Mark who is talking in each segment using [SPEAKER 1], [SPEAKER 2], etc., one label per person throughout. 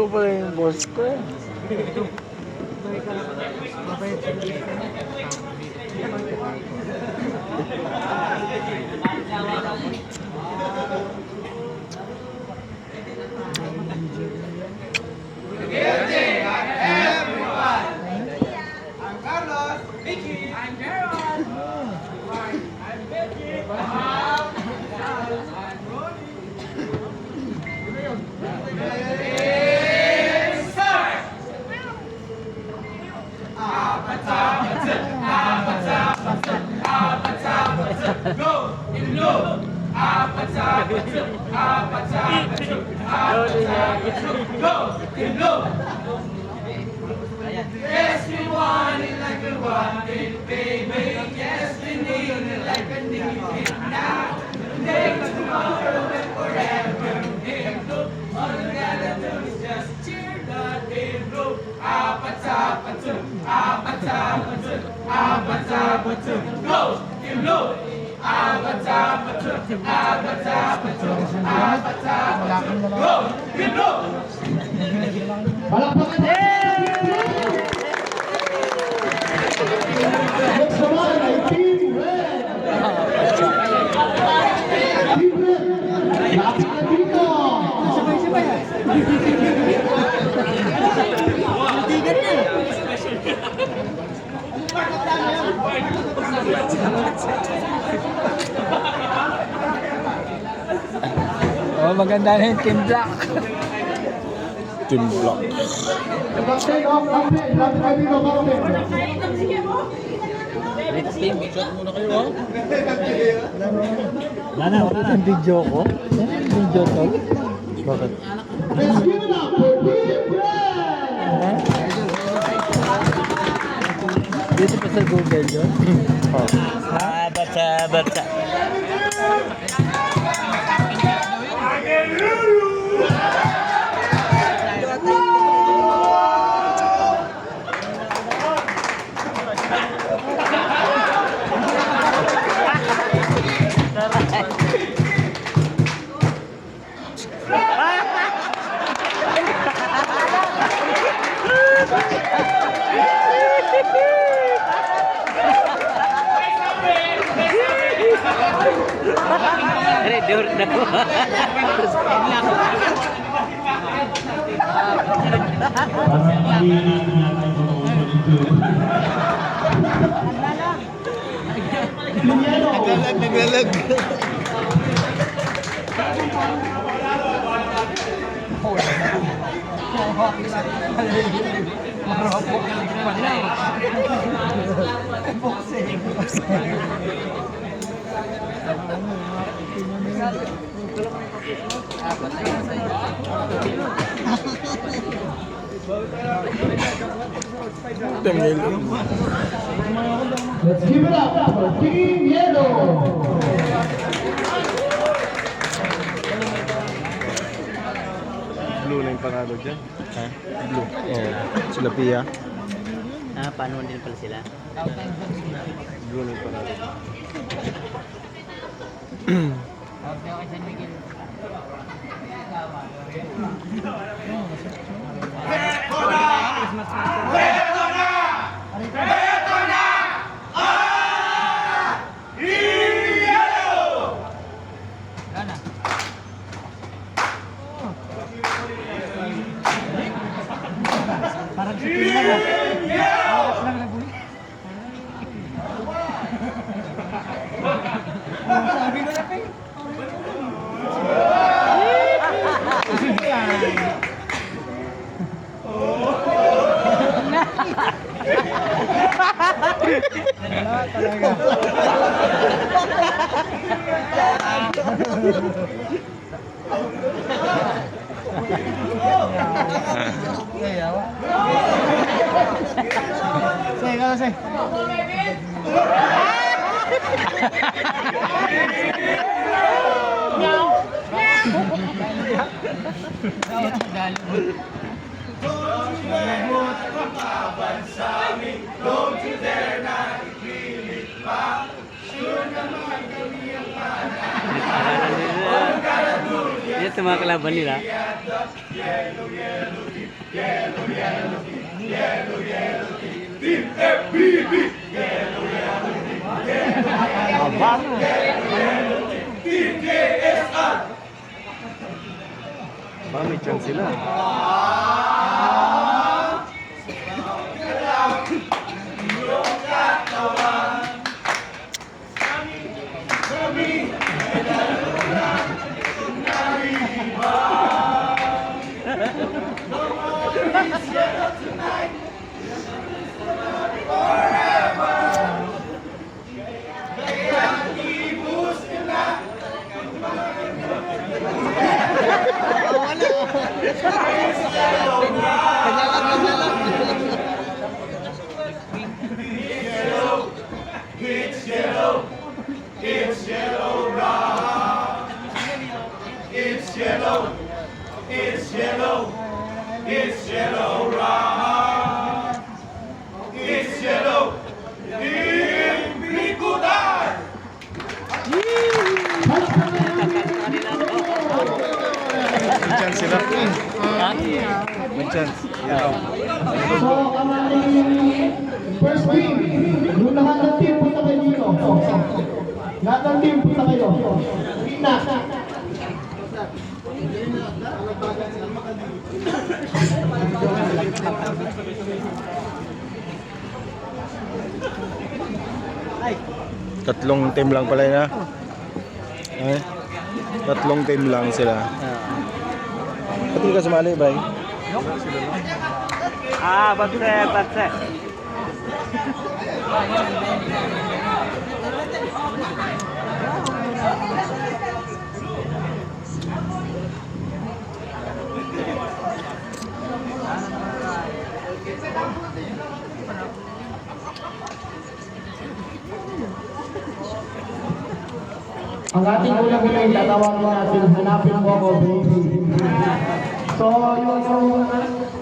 [SPEAKER 1] Ikaw pala yung boss ko eh.
[SPEAKER 2] Yes, we want it like we want it, baby. Yes, we need it like we need it now. Today, tomorrow, and forever. In blue, all you gotta do is just cheer the day blue. Apatapatu, apatapatu, apatapatu. Go, in blue. Apatapatu, apatapatu, apatapatu. Go, in blue.
[SPEAKER 3] Next naman ay Team Red. Team Red, lapit na dito.
[SPEAKER 1] Oh, maganda na yung Team Black.
[SPEAKER 4] Team Black.
[SPEAKER 3] Captain of Captain, lapit na dito, Captain.
[SPEAKER 1] Wala ang video ko. Video to. Bakit?
[SPEAKER 3] Let's give it up for Team Red.
[SPEAKER 1] Dito pa sa Google yun. Oh. Bata. Ready na ko. Naglalag.
[SPEAKER 3] Let's give it up for Team Yellow.
[SPEAKER 4] Blue na yung panalo dyan. Ha? Blue. Oo. Sila Pia.
[SPEAKER 1] Paano din pala sila?
[SPEAKER 4] Blue na yung panalo.
[SPEAKER 1] Parang si Pila na. Sabi ko na kayo. Wala talaga. Say, go say.
[SPEAKER 2] Don't you dare not ipilit pa. Sure naman kami ang
[SPEAKER 1] Ito mga kalaban nila.
[SPEAKER 2] yellow, yellow.
[SPEAKER 1] Aba.
[SPEAKER 4] Ba, may chance sila. May chance sila. May chance. Yeah.
[SPEAKER 3] So, ang ating first team, yung lahat ng team punta kayo dito. Lahat ng team punta kayo. Pina.
[SPEAKER 4] Tatlong team lang pala na. Eh? Tatlong team lang sila. Pati ka sumali, Bray?
[SPEAKER 1] Ah, batse.
[SPEAKER 3] Ang ating unang-una yung tatawagin natin, hanapin mo ako, baby. So, yung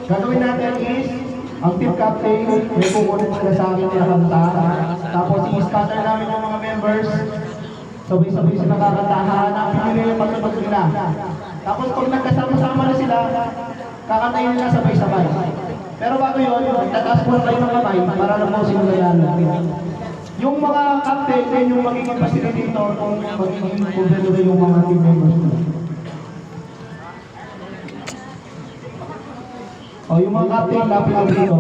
[SPEAKER 3] gagawin natin is, ang team captain, may kukunin sila sa akin na kanta. Tapos, i-scatter namin yung mga members. Sabay-sabay sila kakantahan, hanapin nila yung pagkakas nila. Tapos, pag nagkasama-sama na sila, kakantayin nila sabay-sabay. Pero bago yun, tataas po na kayo ng kamay para na po simulayan. Yung mga captain, then yung magiging facilitator kung magiging kumpeto yung mga team members mo. O yung mga captain, lapit lang dito.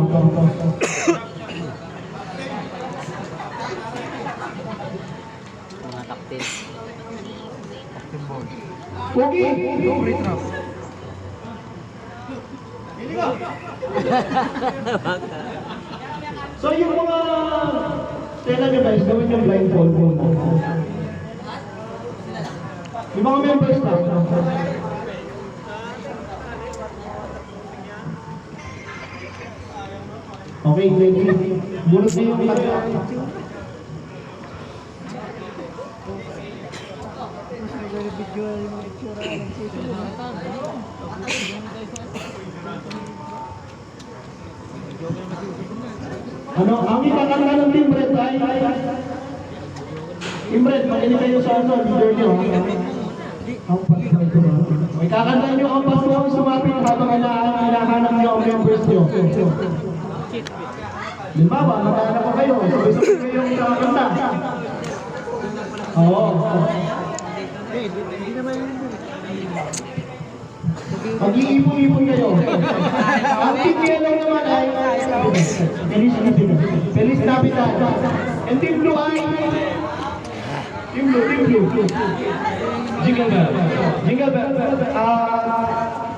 [SPEAKER 1] Mga kapten.
[SPEAKER 3] Pogi! So yung mga tela nyo guys, gawin yung blindfold. Yung mga members na. Okay, ready. Bunot na yung ano, ang ikakanta ng Team Red ay Team Red, makinig kayo sa leader nyo. Ang pasal ko ba? May kakanta nyo ang pasal sumapit habang hinahanap nyo ang members nyo. Limbawa, magkakanta ko kayo, sabay-sabay kayo yung kakanta. Oo. Mag-iipon-ipon kayo. Ang team yellow naman ay Feliz Navidad. And team blue ay Team blue. Jingle bell.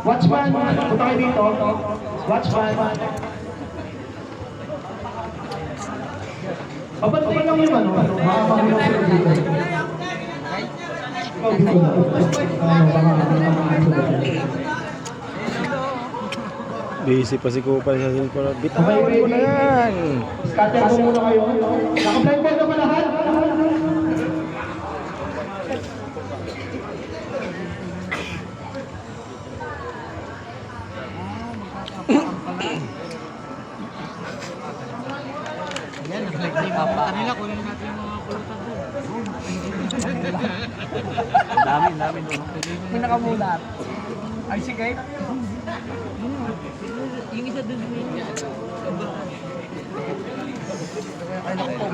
[SPEAKER 3] Watchman, punta kayo dito. Watchman. Pabantayin lang yung ano. Makakamahilang sila dito.
[SPEAKER 4] Busy pa si Kupal sa cellphone. Bitawan mo na yan!
[SPEAKER 3] Scatter mo muna kayo. Naka-blindfold naman lahat.
[SPEAKER 2] Kanila, kunin natin yung mga pulutan doon.
[SPEAKER 1] Dami doon.
[SPEAKER 2] May nakamulat. Ay, sige.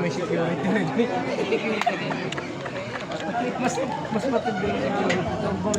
[SPEAKER 1] may security. mas matindi yung security.